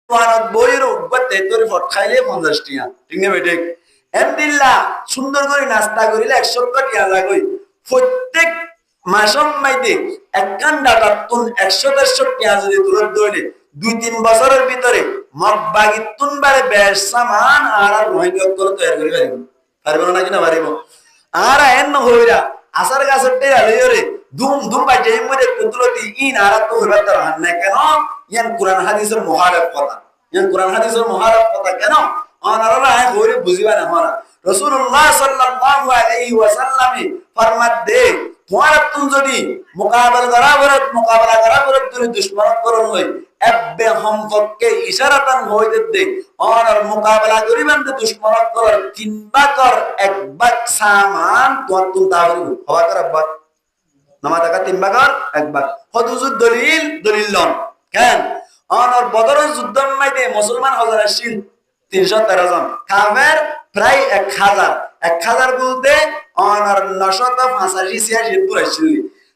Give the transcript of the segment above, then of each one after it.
ওয়ানত বইয়ের উঠবাতে তোর ফট খাইলে 50 টিয়া ঠিক না বেটে এমদিল্লা সুন্দর করে নাস্তা করিলে 100 টিয়া লাগই প্রত্যেক মাসম মাইতে একখান ডাটা তুন 100-150 টিয়া যদি তুলে দইলে 2-3 বছরের ভিতরে মগবাগি তুন বারে বেশ সামান আর রোহিঙ্গা করে তৈরি করে পারিব না কিনা পারিব আর এন হইরা আসার গাছের টেরা লইরে ধুম ধুম বাজে মধ্যে কুতুলতি ইন আর তো হইবা তার হান্না কেন ইয়ান কুরআন হাদিসের মুহারফ কথা ইয়ান কুরআন হাদিসের মুহারফ কথা কেন অনারা হইরে বুঝিবা না হরা রাসূলুল্লাহ সাল্লাল্লাহু আলাইহি ওয়াসাল্লাম ফরমাত দে তোমার তুম যদি মুকাবালা করা বরত তুমি দুশমন করন হই এব্বে হমফককে ইশারাতান হইতে দে অনার মুকাবালা করিবেন তো দুশমন কর তিনবা কর একবার সামান তোমার তুম তাহলে হওয়া কর একবার নামাতাকা তিনবা কর একবার হদুজুদ দলিল লন কেন অনার বদরের যুদ্ধের মধ্যে মুসলমান হাজার আসছিল 313 জন কাফের প্রায় 1000 বলতে অনার 985-86 পুরো আসছিল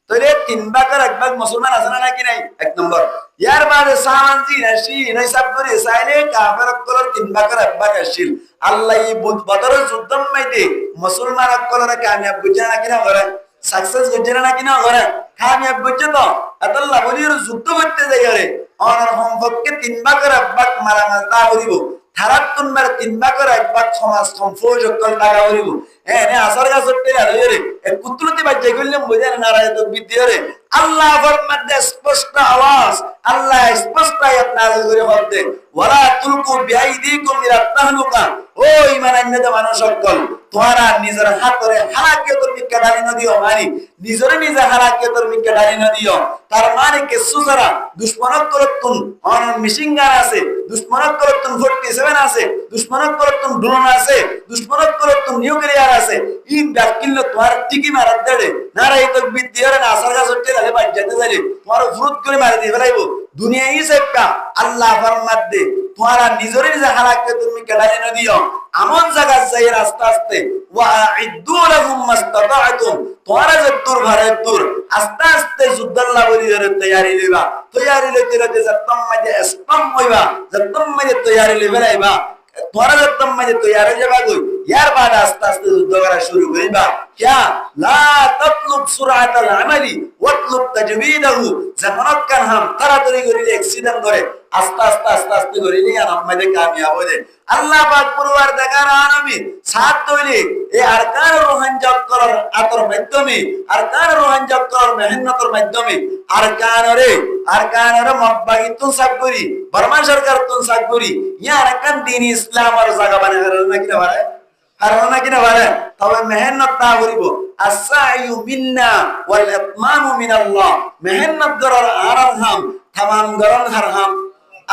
তাহলে তিন ভাগের এক ভাগ মুসলমান আছে নাকি নাই এক নম্বর ইয়ার বাদে সামানজি রাশি নয় সব করে সাইলে কাফের কলর তিন ভাগের এক ভাগ আসছিল আল্লাহ এই বদরের যুদ্ধের মধ্যে মুসলমান কলর কামিয়াব বুঝা নাকি না করে সাকসেস বুঝা নাকি না করে কামিয়াব বুঝে তো আল্লাহ বলির যুদ্ধ করতে যাই রে অনার হোমপক্ষে তিন ভাগের এক ভাগ মারামারি তা বলিব থারাতুন মার তিন ভাগের এক ভাগ সমাজ সম্পর্ক কল লাগা বলিব এনে আসার গাছের টেরা রে এক কুতুলতি বাজে গেললাম বুঝেন নারায়ণ বিদ্যা রে আল্লাহ ফরমাতে স্পষ্ট আওয়াজ আল্লাহ স্পষ্ট আয়াত নাযিল করে বলতে ওয়ালা তুলকু বিআইদিকুম ইলা তাহলুকা ও ঈমানন্বিত মানুষ সকল তোমরা নিজের হাতে হালাকিয়তর মিক্কা ডালি না দিও মানে নিজে হালাকিয়তর মিক্কা ডালি না দিও তার মানে কে সুজারা দুশমনক করতুন অন মিশিংগার আছে দুশমনক করতুন 47 আছে দুশমনক করতুন ড্রোন আছে দুশমনক করতুন নিউক্লিয়ার আছে ইন ডাকিল তোমার টিকি মারার দেড়ে নারাই তো বিদ্যার না আসার গাছ উঠতে লাগে বাজ্জাতে যাইলে তোমার ফুরুত করে মারি দিয়ে ফেলাইবো দুনিয়া ই সেপকা আল্লাহ ফরমাত দে তোমরা নিজে হালাকে তুমি কেলানি না দিও আমন জায়গা যাই আস্তে আস্তে ওয়াইদু লাহুম মাস্তাতাতুম তোমরা যে দূর ঘরে দূর আস্তে আস্তে যুদ্ধল্লা বলিরে তৈয়ারি লইবা তৈয়ারি লইতে লইতে যতম মাঝে স্পম হইবা যতম মাঝে তৈয়ারি লইবা তোমরা যতম মাঝে তৈয়ারি যাবা গই ইয়ার বাদ আস্তে আস্তে যুদ্ধ করা শুরু করিবা क्या ला ततलुब सुराताल আমালি ওয়াতলুব তাজবিদাহু যখন কান হাম তাড়াতাড়ি করিলে অ্যাক্সিডেন্ট করে আস্তে করিলে আর আমাদের কামিয়াব হবে আল্লাহ পাক পরওয়ারদিগার আলামিন সাত তৈরি এই আরকান রোহান জব করার আতর মাধ্যমে আরকান রোহান জব করার মেহনতের মাধ্যমে আরকানরে মব্বাগি তুন সব করি বর্মা সরকার তুন সব করি ইয়া আরকান দ্বীন ইসলাম আর জায়গা বানায় নাকি না ভাই আর নাকি না ভাই তবে মেহনত তা করিব আসাইউ মিন্না ওয়াল ইতমামু মিনাল্লাহ মেহনত করার আরহাম তামাম গরন হারহাম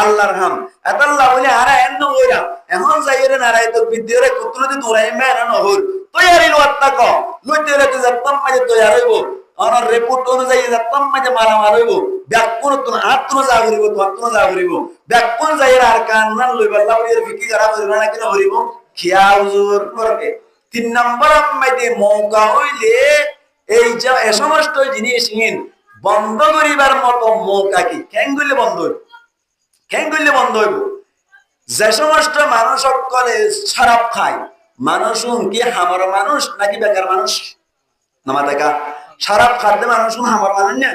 আল্লাহর হাম আল্লাহ বলে আরা এন্ন হইরা এখন যাইরে নারাই তো বিদ্যারে কুতুলতি দৌড়াই মেনা নহর তৈয়ারি লওয়াত্তাক লইতে লইতে যতম মাঝে তৈয়ার হইব অনর রিপোর্ট অনুযায়ী যতম মাঝে মারামার হইব ব্যাকুন তুন আত্ম যা করিব তো আত্ম যা করিব ব্যাকুন যাইরা আর কান নান লইব আল্লাহ বলে ফিকি করা করিব না কিনা করিব খিয়া হুজুর করবে তিন নম্বর মাঝে মৌকা হইলে এই যে এ সমস্ত জিনিস বন্ধ করিবার মতো মৌকা কি কেন করলে বন্ধ হইব যে সমস্ত মানুষ সকলে শরাব খায় মানুষ কি হামার মানুষ নাকি বেকার মানুষ নামা দেখা শরাব খাদ্য মানুষ হামার মানুষ না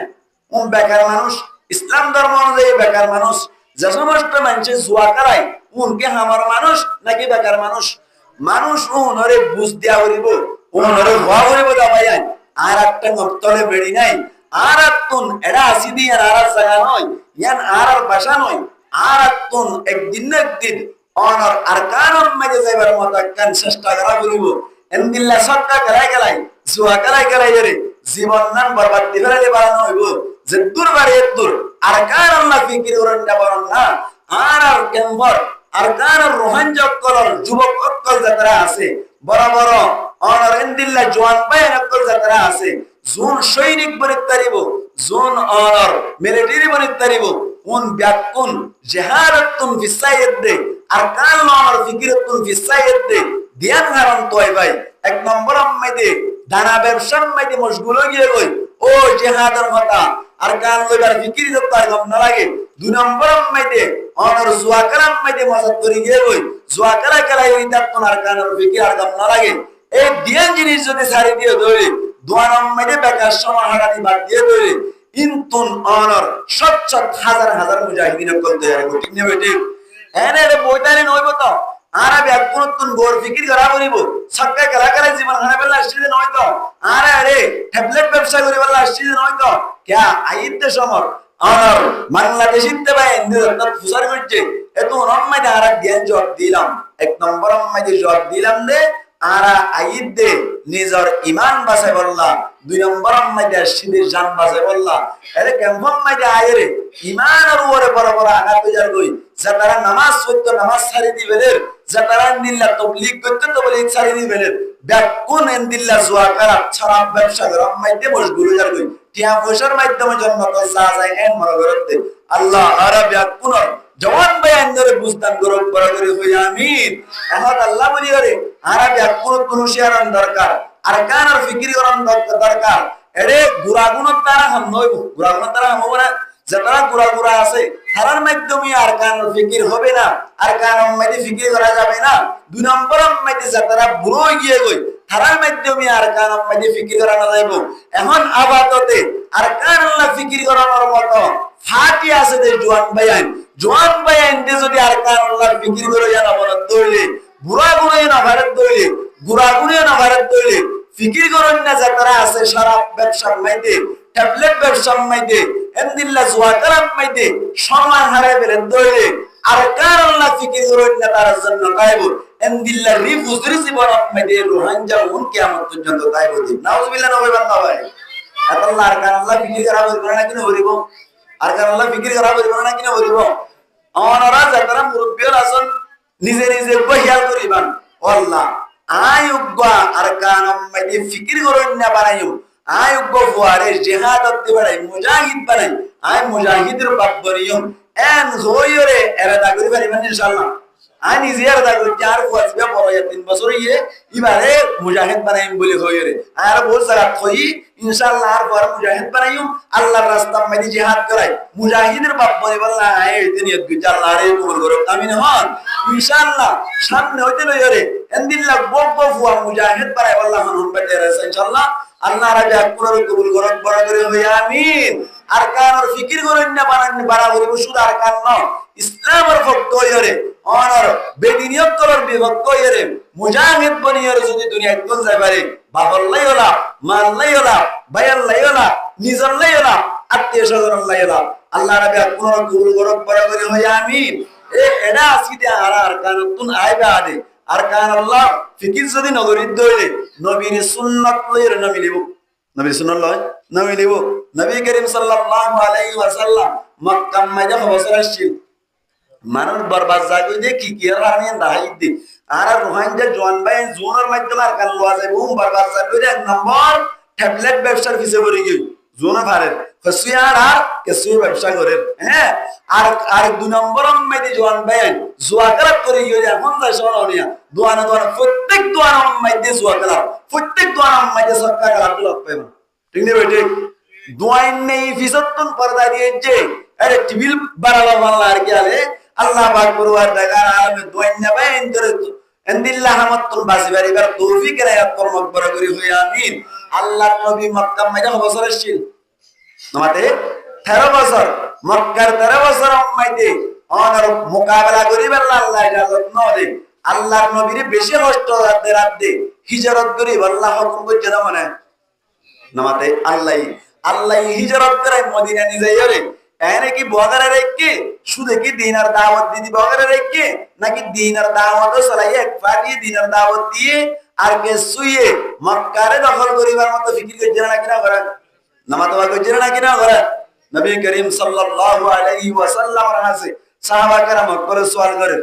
বেকার মানুষ ইসলাম ধর্ম অনুযায়ী বেকার মানুষ যে সমস্ত মানুষের জুয়া করায় উনকে হামার মানুষ নাকি বেকার মানুষ উনরে বুঝ দিয়া করিব উনরে হওয়া করিব দাবাই আর একটা মক্তলে বেড়ি নাই আর তুন এরা আসি দি আর জায়গা নয় ইয়ান আর ভাষা নয় আর তুন একদিন অনর আরকানের মাঝে যাইবার মত কান চেষ্টা করা করিব এমদিল্লা সবটা গলাই জুয়া গলাই রে জীবন নাম বরবাদ দিবারে বানানো হইব যে দূর আরকান আল্লাহ ফিকির ওরন্ডা বরণ না আর কেম্বর আরকানের রোহানজক কলর যুবক অক্কল যারা আছে বড় বড় অনর এমদিল্লা জওয়ান পায় অক্কল যারা আছে জোন সৈনিক বনিত তারিব জোন অনর মিলিটারি বনিত তারিব উন ব্যাকুন জিহাদাতুন ফিসাইয়্যিদ দে আরকান অনর ফিকিরাতুন ফিসাইয়্যিদ দে ধ্যান হারাম তোয় ভাই এক নম্বর আম্মাইদে দানা ব্যবসার মাইদে মশগুল হয়ে গিয়ে কই ও জিহাদের কথা আর কান লইবার ফিকির যত গম না লাগে 2 নম্বর মাইতে অনর জুয়া কালাম মাইতে মজাত করি গিয়ে কই জুয়া কালা কালাই ওই তার কোন আর কানের ফিকির আর গম না লাগে এই দিন জিনিস যদি ছাড়ি দিয়ে ধরে 2 নম্বরে বেকার সময় হারানি বাদ দিয়ে ধরে ইনতুন অনর সচ্চ হাজার হাজার মুজাহিদিন করতে আর ঠিক নেবে ঠিক এনে রে বইতারে নইব তো আরে ব্যাকুনতুন গোর ফিকির করা করিব সক্কা কালা কালা জীবন হারা বেলা আসছে নয় তো আরে ট্যাবলেট ব্যবসা করি বেলা আসছে নয় তো ক্যা আইতে সমর আর বাংলাদেশিতে ভাই এন্ড ফুসার করছে এত রম্মাইতে আর জ্ঞান জব দিলাম 1 নম্বর রম্মাইতে জব দিলাম দে আরা আইদ দে নিজের ঈমান বাঁচাই বললা 2 নম্বর রম্মাইতে সিদের জান বাঁচাই বললা আরে কেমন মাইতে আইরে ঈমানের উপরে বড় বড় আঘাত যার কই যারা নামাজ পড়তো নামাজ ছাড়ি দিবেলের যারা নিল্লা তাবলীগ করতে তাবলীগ ছাড়ি দিবেলের ব্যাকুন এন্দিল্লা জুয়া করা ছাড়া ব্যবসা রম্মাইতে মশগুল যার কই টিয়া পয়সার মাধ্যমে জন্ম তো যা যায় এন মনে করতে আল্লাহ আরবিয়া কোন জওয়ান ভাই আন্দরে বুঝতাম গরব বড় করে হই আমিন এখন আল্লাহ বলি করে আরবিয়া কোন শেয়ারন দরকার আর কান আর ফিকির করন দরকার এরে গুরাগুণ তারা হাম নইব গুরাগুণ তারা হাম হবে না যারা গুরা আছে তারার মাধ্যমে আর কান ফিকির হবে না আর কান মাইতে ফিকির করা যাবে না 2 নম্বর মাইতে যারা বুড়ো গিয়ে গই তারার মাধ্যমে আর কান মাইতে ফিকির করা না যাইব এখন আবাদতে আর কান আল্লাহ ফিকির করানোর মতো ফাটি আছে যে জোয়ান বাইন দে যদি আর কান আল্লাহ ফিকির করে জানা বড় দইলে বুড়া গুণে না ভারত দইলে গুড়া গুণে না ভারত দইলে ফিকির করেন না যারা আছে সারা ব্যবসার মাইতে ট্যাবলেট ব্যবসার মাইতে এমদিল্লা জুয়া কালাম মাইতে সময় হারাই বেরেন দইলে আর কার আল্লাহ ফিকির করেন না তার জন্য গায়ব এমদিল্লা রিফুজরি জীবন মাইতে রোহানজা উন কিয়ামত পর্যন্ত গায়ব দিন নাউজুবিল্লাহ নবী বান্দা ভাই আল্লাহ আর কার আল্লাহ ফিকির করা বলবো না কিনা বলিব আর কার আল্লাহ ফিকির করা বলবো না কিনা বলিব অনরা যারা মুরব্বিয়র আছেন নিজে নিজে বহিয়াল করিবান আল্লাহ আয়ুগা আর কান মাইতে ফিকির করেন না বানাইও আয়ুগো ফুয়ারে জিহাদত দিবাই মুজাহিদ বানাই আই মুজাহিদের বাপ বনিয়ম এন জয়রে এরাদা করি পারিবেন ইনশাআল্লাহ আই নিজে এরাদা করি 4 বছর বড় 3 বছর ইয়ে ইবারে মুজাহিদ বানাইম বলি হইরে আর বহুত জায়গা কই ইনশাআল্লাহ আর পর মুজাহিদ বানাইম আল্লাহর রাস্তা মধ্যে জিহাদ করাই মুজাহিদের বাপ বনি বললা এই দিন আল্লাহরে কবুল করো আমিন হন ইনশাআল্লাহ সামনে হইতে লইরে এন্দিল্লাহ বকব ফুয়া মুজাহিদ বানাই আল্লাহ হন বেটে ইনশাআল্লাহ আল্লাহ রাজা কুরআন কবুল করুন বড় করে হই আমিন আর কানর ফিকির করেন না বানান বাড়াবরি শুধু আর কান ন ইসলামের ভক্ত হইরে অনর বেদিনিয়ত করার বিভক্ত হইরে মুজাহিদ বনিয়র যদি দুনিয়ায় কোন যায় পারে বাবল্লাই হলা মাল্লাই হলা বাইল্লাই হলা নিজল্লাই হলা আত্মীয় স্বজনল্লাই হলা আল্লাহ রাজা কুরআন কবুল করুন বড় করে হই আমিন এডা আসিতে আর কান তুন আইবা আদে আর কান আল্লাহ ফিকির যদি নগরীত দইলে নবীর সুন্নাত লইরে না মিলিব নবীর সুন্নাত লয় না মিলিব নবী করিম সাল্লাল্লাহু আলাইহি ওয়াসাল্লাম মক্কা মধ্যে বছর আসছিল মানুষ বরবাদ জাগই দে কি আর আমি দাই দি আর রোহানজা জওয়ান ভাই জোনের মাধ্যমে আর কান লওয়া যায় বুম বরবাদ জাগই দে 1 নম্বর ট্যাবলেট ব্যবসার পিছে পড়ে গই জোনা ভারে ফসিয়ার আর কেসুই ব্যবসা করে হ্যাঁ আর 2 নম্বর মধ্যে জওয়ান ভাই জুয়া করা করে গই এখন যায় সোনিয়া দোয়ানা প্রত্যেক দোয়ানার মধ্যে জুয়া করা প্রত্যেক দোয়ানার মধ্যে সরকার লাভ পাবে ঠিক নেই বেটে দোয়াইন নেই ফিসতুন পর্দা দিয়েছে আরে টিবিল বাড়ালো আল্লাহ আর কি আলে আল্লাহ পাক পরওয়ার দাগার আলমে দোয়াইন না ভাই এন্ডরে এন্দিল্লাহ রহমাতুল বাসিবারি বার তৌফিক রায়াত কর্মক বড় করি হই আমিন আল্লাহর নবী মক্কা মধ্যে বছর ছিল নমাতে 13 বছর মক্কার 13 বছর মধ্যে অনর মোকাবেলা করি আল্লাহ ইজাজত নদে আল্লাহর নবীর বেশি কষ্ট রাতে হিজরত করি আল্লাহ হুকুম করছে না মানে নমাতে আল্লাহ হিজরত করে মদিনা নিয়ে যাইরে এনে কি বগারে রেখে শুধু কি দিনার দাওয়াত দিদি বগারে রেখে নাকি দিনার দাওয়াতও চলাই এক পাটি দিনার দাওয়াত দিয়ে আর কে শুয়ে মক্কারে দখল করিবার মতো ফিকির করছে না কিনা করে নামাতে করছে না কিনা করে নবী করিম সাল্লাল্লাহু আলাইহি ওয়াসাল্লাম রাসে সাহাবা کرام করে সওয়াল করে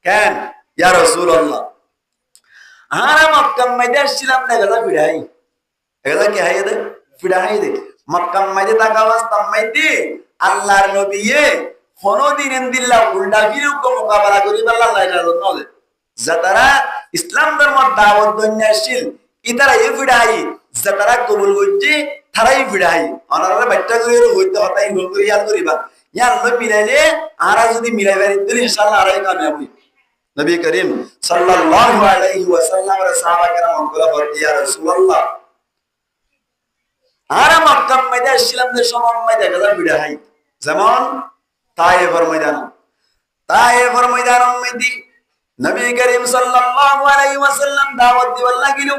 কেন ইয়া রাসূলুল্লাহ আর মক্কা মধ্যে ছিলাম না গলা ফিরাই এগুলা কি হাই দে ফিরাই দে মক্কা মধ্যে থাকা অবস্থা মধ্যে আল্লাহর নবী কোনদিন এন্দিল্লাহ উল্টা ফিরে মোকাবেলা করি আল্লাহ ইজাজত নদে যারা ইসলাম ধর্ম দাওয়াত দন্যাশীল ইতারা এ ফিরাই যে তারা কবুল করছে তারাই বিড়াই অনারা বাচ্চা করে হইতে হতাই ভুল করে ইয়াদ করিবা ইয়ার লই মিলাইলে আরা যদি মিলাই পারি তাহলে ইনশাআল্লাহ আরাই কামিয়াব হই নবী করিম সাল্লাল্লাহু আলাইহি ওয়াসাল্লাম এর সাহাবা کرام বলা বলতে ইয়া রাসূলুল্লাহ আরা মক্কা ময়দানে ছিলাম যে সময় দেখা যায় বিড়াই যেমন তায়েফের ময়দান মধ্যে নবী করিম সাল্লাল্লাহু আলাইহি ওয়াসাল্লাম দাওয়াত দিবার লাগিল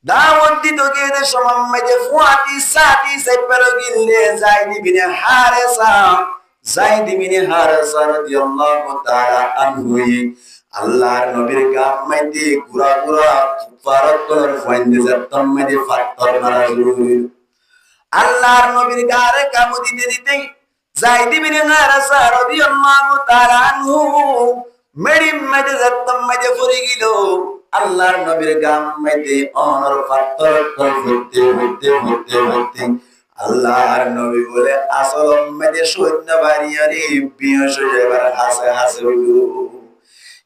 দাওয়াত দিতে গিয়ে সময় মধ্যে ফুয়াতি সাতি সেপের গিলে যায়েদ বিন হারেসা রাদিয়াল্লাহু তাআলা আনহু আল্লাহর নবীর গাম মধ্যে ঘুরা ফারাক করার ফাইন্দে যাতম মধ্যে ফাত্তর মারা শুরু হইল আল্লাহর নবীর গারে কামু দিতে যায়েদ বিন হারেসা রাদিয়াল্লাহু তাআলা আনহু মেডিম মধ্যে যাতম মধ্যে পড়ে গেল আল্লাহর নবীর গাম মধ্যে অনর ফাত্তর করতে হতে আল্লাহর নবী বলে আসল মধ্যে সৈন্য বাড়িয়ারে বিয়স এবার হাসে হইল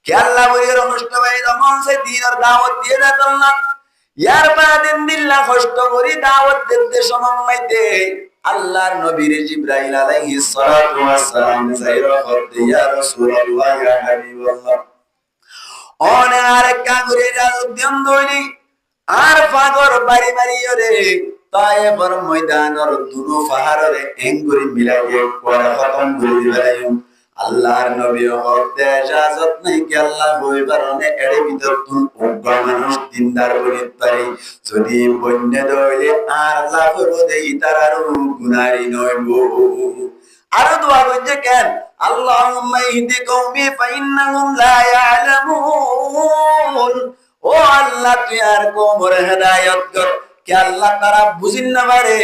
কি আল্লাহ বলে রহস্য ভাই দমন সে দিনের দাওয়াত দিয়ে দিতাম না ইয়ার বাদিন দিল্লা কষ্ট করি দাওয়াত দিতে সময় আল্লাহর নবীর জিবরাইল আলাইহিস সালাতু ওয়াস সালাম যাইরা হতে ইয়া রাসূলুল্লাহ ইয়া হাবিবাল্লাহ ওনে আরেকটা করে রাজুদ্দিন দইলি আর পাগর বাড়ি রে তায়েফের ময়দানের দুনো পাহাড়ে এঙ্গুরি মিলাইয়ে পরে খতম করে দিলাম আল্লাহর নবী হতে ইজাজত নাই কি আল্লাহ হইবারনে এড়ে ভিতর তুন অজ্ঞ মানুষ দিনদার বলিত পারি যদি বন্যে দইলে আর আল্লাহ করে দেই তারার গুনারি নইব আর দোয়া করছে কেন আল্লাহুম্মা ইহদি কওমি ফাইন্নাহুম লা ইয়ালামুন ও আল্লাহ তুই আর কওমের হেদায়েত কর কি আল্লাহ তারা বুঝিন না পারে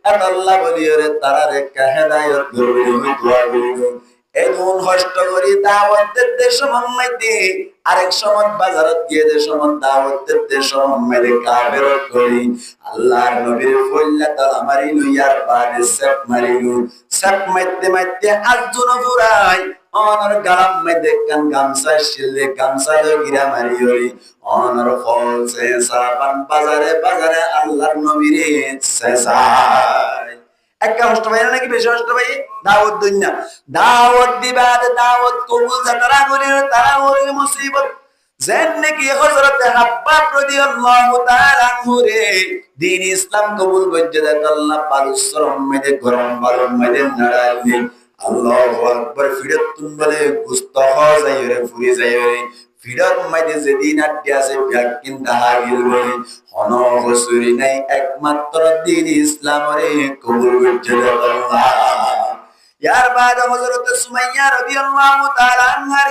আর আল্লাহ বলিরে তারা রে হেদায়েত করবে দোয়া করিব এমন কষ্ট করি দাওয়াত দিতে সময় আরেক সময় বাজারত গিয়ে যে সময় দাওয়াত দিতে সময় কাফের করি আল্লাহর নবীর ফল্লা তালা মারি লইয়ার বাড়ি সেপ মারিলু সেপ মাইতে আজজন ফুরাই অনর গালাম মধ্যে কান গামছা শিলে গামছা গিরা মারি হই অনর ফল সেসা পান বাজারে আল্লাহর নবীরে সেসাই একটা কষ্ট ভাই নাকি বেশি কষ্ট ভাই দাওয়াত দুনিয়া দাওয়াত দিবা দাওয়াত কবুল যারা করি তারা ওই মুসিবত যেন কি হযরত হাব্বাব রাদিয়াল্লাহু তাআলা আনহু রে দ্বীন ইসলাম কবুল করতে আল্লাহ পারুসরম মধ্যে গরম বালম মধ্যে নাড়াইলে আল্লাহু আকবার ফিরাতুন বলে গুস্ত হয় রে ফুরি যায় রে ফিরার মধ্যে যেদিন আড্ডি আছে ব্যাকিন দাহাগিল বলে হন হসুরি নাই একমাত্র দ্বীন ইসলাম রে কবুল করতে আল্লাহ ইয়ার বাদ হযরত সুমাইয়া রাদিয়াল্লাহু তাআলা আনহা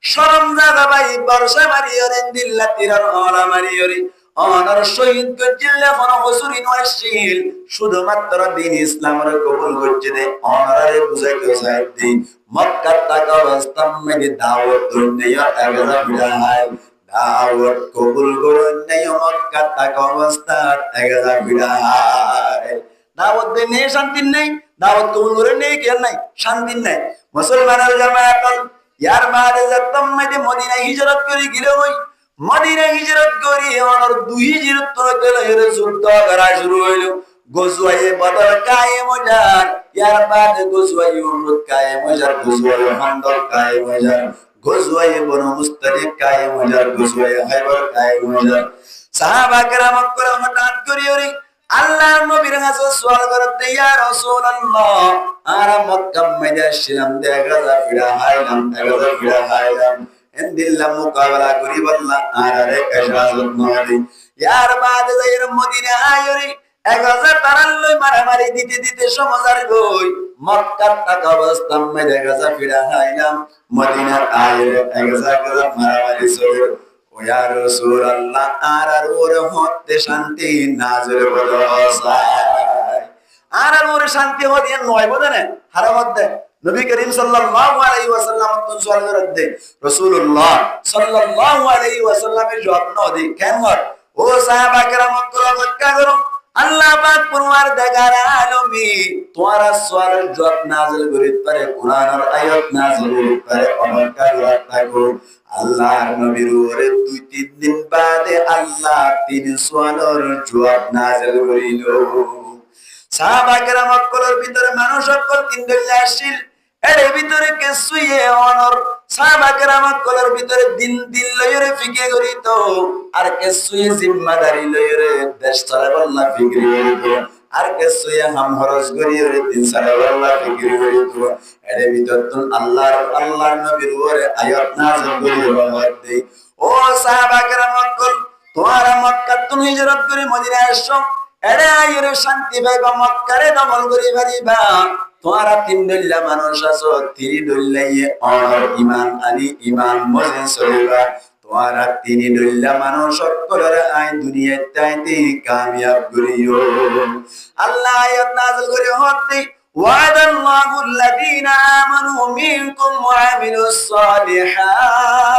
শরম জাগা ভাই বর্ষা মারিয়রে দিল্লা তিরার ওলা মারিয়রে অনর শহীদ গজিলে কোন হসুরি নয়শীল শুধুমাত্র দ্বীন ইসলামের কবুল করছে দে অনরে বুঝাইতে চাই দিন মক্কা টাকা অবস্থা মধ্যে দাওয়াত দুনিয়া এগলা বিড়াই দাওয়াত কবুল করুন নাই মক্কা টাকা অবস্থা এগলা বিড়াই দাওয়াত দে নেই শান্তি নেই দাওয়াত কবুল করে নেই কেন নাই শান্তি নাই মুসলমানের জামায়াত ইয়ার মাঝে যাতম মধ্যে মদিনা হিজরত করে গেল ওই মদিনা হিজরত করি ওনার দুই হিজরত করতে হলো যুদ্ধ করা শুরু হইল গজওয়ায়ে বদর কায়েম জান ইয়ার বাদে গজওয়ায়ে উহুদ কায়েম জান গজওয়ায়ে খান্দক কায়েম জান গজওয়ায়ে বনু মুস্তালিক কায়েম জান গজওয়ায়ে খায়বার কায়েম জান সাহাবা کرام হঠাৎ করে ওরে আল্লাহর নবীর কাছে সওয়াল করতে ইয়া রাসূলুল্লাহ আর মক্কা মধ্যে ছিলাম দেখা হাইলাম এন্দিল্লা মুকাবালা করি বললা আর আরে ইজাজত নয় ইয়ার বাদে যাইর মদিনা আয়রি 1000 তারাল্লই মারামারি দিতে সমাজার গই মক্কা টাকা অবস্থা মধ্যে দেখা হাইলাম মদিনা আয়রে 1000 মারামারি সরে ও ইয়া রাসূলুল্লাহ আর ওর হতে শান্তি নাজরে বদসাই আর ওর শান্তি হতে নয় বলেন হারামতে নবী করিম সাল্লাল্লাহু আলাইহি ওয়াসাল্লাম তো সওয়াল করতে রাসূলুল্লাহ সাল্লাল্লাহু আলাইহি ওয়াসাল্লামের জবাব ন দি কেন ও সাহাবা کرام তওয়াক্কা করো আল্লাহ পাক পরওয়ারদিগার আলমী তোমার সওয়ালের জবাব নাযিল করিতে পারে কুরআনের আয়াত নাযিল করিতে পারে অনকা থাকো। আল্লাহর নবীর উপরে 2-3 দিন বাদে আল্লাহ 3 সোয়ালের জবাব নাযিল করিল। সাহাবা কেরাম সকলের ভিতরে মানুষ সকল 3 দলে আসিল, এর ভিতরে কে সুয়ে অনর সাহাবা কেরাম সকলের ভিতরে দিন দিন লইরে ফিকে করিত, আর কে সুয়ে জিম্মাদারি লইরে দেশ চালাবার না ফিক্রি করিত, আর কে সুয়ে হাম খরচ করিরে দিন চালাবার না ফিক্রি করিত। এর ভিতর তুন আল্লাহর নবীর উপরে আয়াত নাযিল করিল। ও সাহাবা কেরাম সকল, তোমরা মক্কা তুন হিজরত করে মদিনায় আসছো, এরে আইরে শান্তি পাইবা, মক্কারে দমন করি পারিবা। তোমরা 3 দল্লা মানুষ আছো, 3 দল্লাই অনর ইমান আনি ইমান মজে চলিবা। তোমরা 3 দল্লা মানুষ সকলের আই দুনিয়াতে তাইতে কামিয়াব করিও। আল্লাহ আয়াত নাযিল করে হতে ওয়াদাল্লাহু আল্লাযীনা আমানু মিনকুম ওয়া আমিলুস সালিহাত,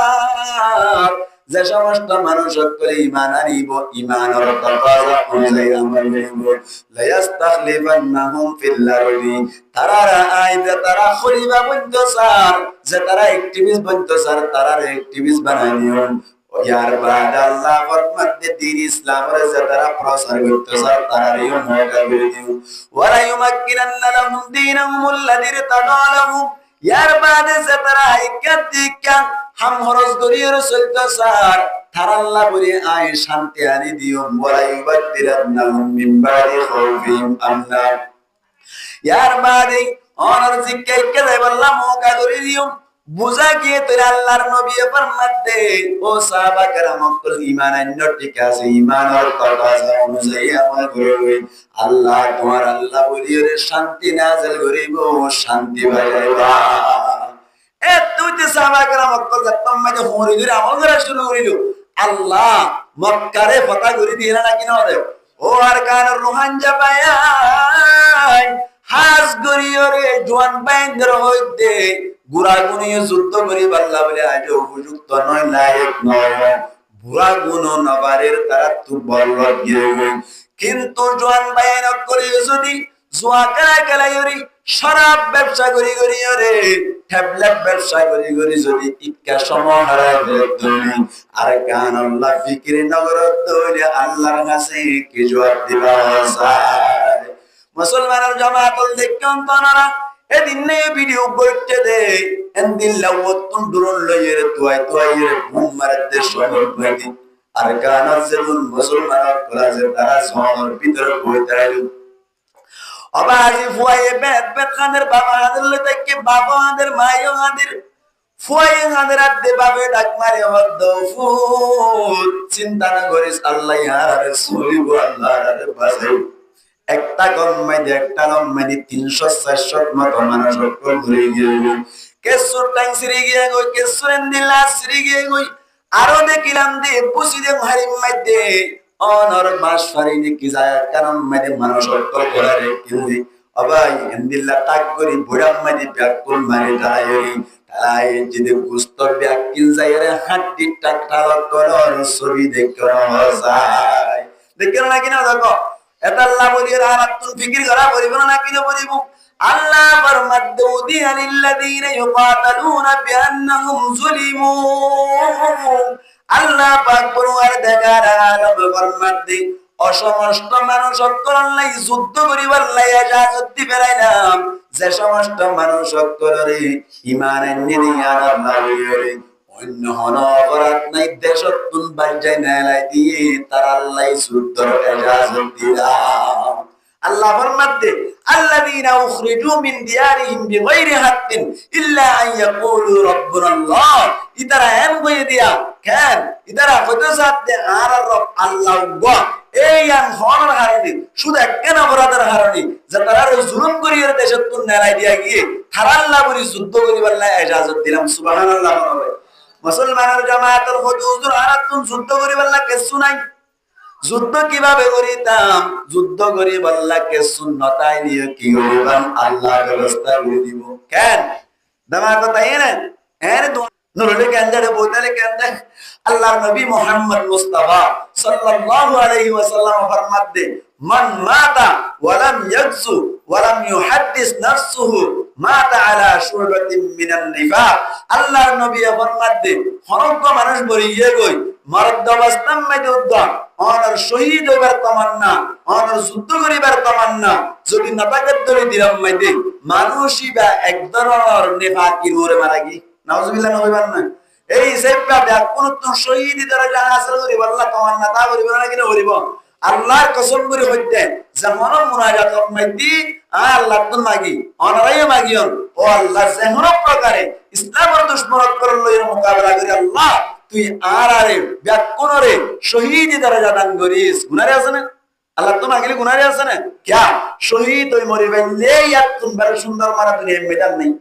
যে সমস্ত মানুষ সকলে ঈমান আনিব, ঈমানের তাকাজা অনুযায়ী আমল করিব। লায়াস্তাখলিফান্নাহুম ফিল আরদি, তারা আইদা তারা খলিফা বনতে চার, যে তারা অ্যাক্টিভিস্ট বনতে চার, তারা অ্যাক্টিভিস্ট বানাই নিও। ইয়ার বাদ আল্লাহ ফরমাতে দ্বীন ইসলামের যে তারা প্রচার করতে চার, তারা ইও মওকা করে দিও। ওয়ালা ইউমাক্কিনান্না লাহুম দীনাহুম আল্লাযী ইরতাদা লাহুম, ইয়ার বাদে যে তারা ইকাদিকা হাম খরচ করিয়ে চলতে চার, তারা আল্লাহ বলে আয় শান্তি আনি দিও। ওয়ালা ইউবাদদিলান্নাহুম মিন বাদি খাউফিহিম আমনা, ইয়ার বাদে অনর জিক্কা ইকাদা আল্লাহ মওকা করে দিও। বুঝা গিয়ে তোরা আল্লাহর নবী ফরমাতে, ও সাহাবা কেরাম সকল ঈমান আনলো ঠিক আছে, ঈমানের তাকাজা অনুযায়ী আমল করবে। আল্লাহ তোমার আল্লাহ বলিয়ে শান্তি নাযিল করিব, শান্তি পাইবা। এ তুই যে সাহাবা কেরাম সকল যতম মাঝে হরি ধরে আমল করা শুরু করিল, আল্লাহ মক্কারে ফাতা করে দিলা নাকি না দেব। ও আর কান রুহান যাবায় হাজ গরিয়রে জওয়ান বাইন্দর হইতে গুরাগুনিয়ে যুদ্ধ করি বাল্লা বলে আজ উপযুক্ত নয়, লায়ক নয়। বুড়া গুণ নবারের তারা তু বল গিয়ে, কিন্তু জোয়ান বাইন করে যদি জুয়া খেলা খেলাই শরাব ব্যবসা করি করি রে, ট্যাবলেট ব্যবসা করি করি যদি ইক্কা সময় হারায় তুমি আর গান আল্লাহ ফিকির নগর দৌড়ে আল্লাহর কাছে কি জবাব দিবা যায়? মুসলমানের জামাতুল দেখুন তারা এদিন নে ভিডিও করতে দে, এদিন লাওতুন দুরন লইয়ের তুয়াইয়ের ঘুম মারে দেশ সবাই আর গান যেমন মুসলমানের কলাজে তারা শহর ভিতরে বইতে আইলো। অবাজি ফুয়ায়ে বেত বেত খানের বাবা হাদের লইতে বাবা হাদের মাইও হাদের ফুয়ায়ে হাদের আদে বাবে ডাক মারে হদ ফুত, চিন্তা না করিস আল্লাহ আর সইব আল্লাহ আর বাজাই। একটা গম্মাইতে একটা লম্মাইতে 300-400 মতো মানুষ ঘুরে গিয়ে কেসুর টাইম সিরি গিয়ে গই, কেসুর দিলা সিরি গিয়ে গই। আরো দেখিলাম দে বুঝি দে হারিম মাইতে অনর বাস ফারি কি যায়, কারণ মাইতে মানুষ ঘোরারে কিনদি অবাই এন্দিল্লা টাক করি বুড়াম মাইতে ব্যাকুল মারি দাঁড়াই তাই যদি গুস্ত ব্যাকিল যায় রে হাড্ডি টাক টাল কলর ছবি দেখতে যায়। দেখেন না কিনা দেখো এটা আল্লাহ বলির আরাতুন ফিকির করা বলিব না কিনা বলিব। আল্লাহ ফরমাতে উদিনা লিল্লাযিনা ইউকাতালুনা বিআন্নাহুম যুলিমু, আল্লাহ পাক পরওয়ার দেখার আলম ফরমাতে অসমস্ত মানুষ সকল আল্লাহ যুদ্ধ করিবার লাগি ইজাজত দিবে রাইলাম, যে সমস্ত মানুষ সকলের ঈমান এনে নিয়া আল্লাহ বলিরে অন্য হন অপরাধ নাই দেশতুন বাজাই নালাই দিয়ে তার আল্লাহ যুদ্ধর ইজাজত দিলাম। আল্লাহ ফরমাতে আল্লাযীনা উখরিজু মিন দিয়ারিহিম বিগাইরি হাক্কিন ইল্লা আন ইয়াকুলু রাব্বুনাল্লাহ, ইতারা এম কই দিয়া কেন ইতারা কত সাথে আর রব আল্লাহ গো এই আন হনর হারনি শুধু কেন অপরাধের হারনি যে তারা জুলুম করিয়ে দেশতুন নালাই দিয়া গিয়ে তার আল্লাহ বলি যুদ্ধ করিবার লাগি ইজাজত দিলাম। সুবহানাল্লাহ। মুসলমানের জামায়াতুল হুজুর আরাতুন যুদ্ধ করিবার লাগি কিছু নাই। যুদ্ধ কিভাবে করিতাম? যুদ্ধ করি বললাকে সুন্নতাই নিয়ে কি করিবাম আল্লাহ ব্যবস্থা করে দিব। কেন দামার কথা এনে এর নুরুল কান্দারে বইতালে কান্দা আল্লাহর নবী মুহাম্মদ মুস্তাফা সাল্লাল্লাহু আলাইহি ওয়াসাল্লাম ফরমাতে মান মাতা ওয়া লাম ইয়াকসু ওয়া লাম ইউহাদ্দিস নাফসুহু মাতা আলা শুরবাতিন মিনান নিফাক। আল্লাহর নবী ফরমাতে হরজ্ঞ মানুষ বরিয়ে গই মরদ অবস্থান মাইতে উদ্যম অনর শহীদ হইবার তামান্না অনর যুদ্ধ করিবার তামান্না যদি নাতাকের ধরে দিলাম মাইতে মানুষই বা এক ধরনের নেফাকির ওরে মারা গি নাউজুবিল্লাহ নইবার না এই সেপটা দেখ কোন তো শহীদ দ্বারা জানা আসল করিব আল্লাহ তামান্না তা করিব না কিনা করিব আল্লাহর কসম করে হইতে যেমন মুনাজাত মাইতি আল্লাহ তুন মাগি অনরাই মাগিয়ন ও আল্লাহ যেমন প্রকারে ইসলামের দুশমন করলই মোকাবেলা করি আল্লাহ তুই আরে ব্যাকুনরে শহীদ দরজা দান করিস গুনারে আছে না আল্লাহ তো মাগিলে গুনারে আছে না क्या শহীদ ওই মরিবেন নেই আর তুমি বড় সুন্দর মারা দুনিয়া মেদান নাই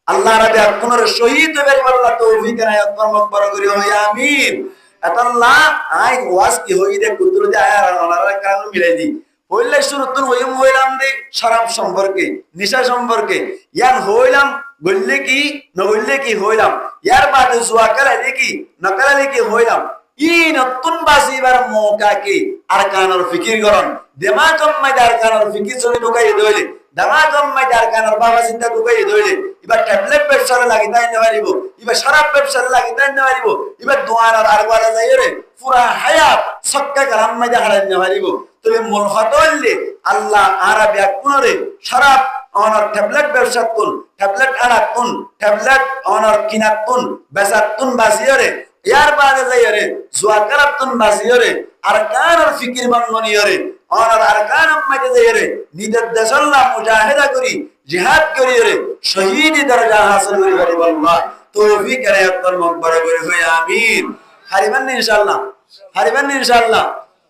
আল্লাহ রাবে কোনরে শহীদ হইবার আল্লাহ তৌফিক দেয় আত্মা বড় করি হয় আমিন আল্লাহ আই ওয়াজ কি হই দে কুদরতে আয়ার আল্লাহর কারণে মিলাই দি হইলে শুরুতুন হইম হইলাম দে শরাব সম্পর্কে নিশা সম্পর্কে ইয়ান হইলাম বললে কি না বললে কি হইলাম ইয়ার বাদে জুয়া করালে কি না করালে কি হইলাম ই নতুন বাসিবার মৌকা কি আরকানুল ফিকির করন দিমাগম মাইদা আরকানুল ফিকির যদি ঢুকাই দইলে দিমাগম মাইদা আরকানুল বাবা চিন্তা ঢুকাই দইলে এবার ট্যাবলেট ব্যবসারে লাগি তাই না পারিব এবার শরাব ব্যবসারে লাগি তাই না পারিব এবার দোয়ার আর গলা যাই রে পুরা হায়াত সক্কা কালাম মাইদা হারাই না পারিব তবে মূল হতলে আল্লাহ আরবে কোনরে শরাব অনর ট্যাবলেট ব্যবসা কোন ট্যাবলেট আড়া কোন ট্যাবলেট অনর কিনা কোন বেচা কোন বাসিয়রে ইয়ার বাদে যাইরে জুয়া কারাতুন বাসিয়রে আরকানুল ফিকির বাঙ্গনিয়রে অনর আরকান মাইতে যাইরে নিদের দেশাল্লাহ মুজাহিদা করি জিহাদ করিরে শহীদি দরজা হাসিল করি বলি আল্লাহ তৌফিক করে আত্মার মকবরা করে হই আমিন হারিবেন না ইনশাআল্লাহ হারিবেন না ইনশাআল্লাহ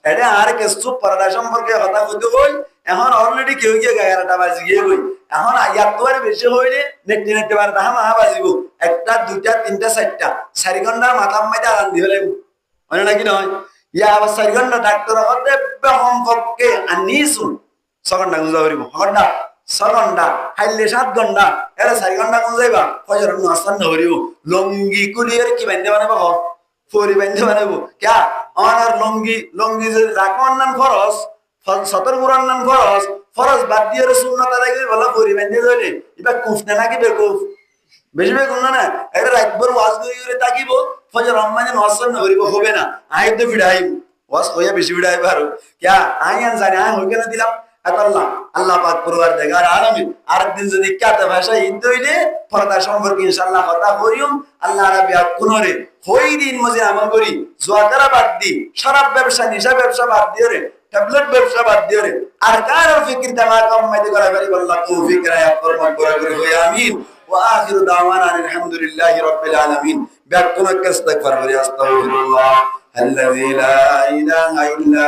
এটা আর কিছু পর্দা সম্পর্কে কথা কইতে কই এখন অলরেডি কেউ গিয়ে 11টা বাজে গিয়ে কই এখন ইয়াত তো আর বেশি হইলে নেটি নেটি বার দাম আহা বাজিব একটা দুইটা তিনটা চারটা 4 ঘন্টা মাথাম মাইতে আরাম দিবে লাগবে মানে নাকি নয় ইয়া আবার 4 ঘন্টা ডাক্তার হতে সম্পর্কে আনিছুন 6 ঘন্টা গুজা করিব ঘন্টা 6 ঘন্টা খাইলে 7 ঘন্টা এরা 4 ঘন্টা কোন যাইবা ফজর নাস্তা নকরিব লঙ্গি কুলিয়ের কি বান্ধে বানাবো ফরি বান্ধে বানাবো क्या অনার লঙ্গি যে রাখন নাম ফরজ সতর মুরান নাম ফরজ বাদ দিয়ে সুন্নাত আদায় করে বলা ফরি বান্ধে ধরে এবার কুফনা নাকি বেকুফ বেশি বেকুন না এটা রাতভর ওয়াজ করে তাকিব ফজর রহমানে নাস্তা নকরিব হবে না আই তো ভিড়াই ওয়াজ হইয়া বেশি ভিড়াই পারো क्या আইয়ান জানি আই হই কেন দিলাম আল্লাহ আল্লাহ পাক পরওয়ারদিগার আলামিন আরেকদিন যদি কাতে ভাষা ঈদ হইলে পর্দা সম্পর্কে ইনশাআল্লাহ কথা করিম আল্লাহ রাব্বি কোনরে হই দিন মজে আমল করি জুয়া করা বাদ দি শরাব ব্যবসা নিশা ব্যবসা বাদ দিও রে ট্যাবলেট ব্যবসা বাদ দিও রে আরকানুল ফিকির তামাকাম মাইতে করা পারি আল্লাহ তৌফিক রায় আপনার মকবরা করে হই আমিন ওয়া আখিরু দাওয়ানা আলহামদুলিল্লাহি রাব্বিল আলামিন বিআকুনা ইস্তিগফার ওয়া আস্তাগফিরুল্লাহ আল্লাযী লা ইলাহা ইল্লা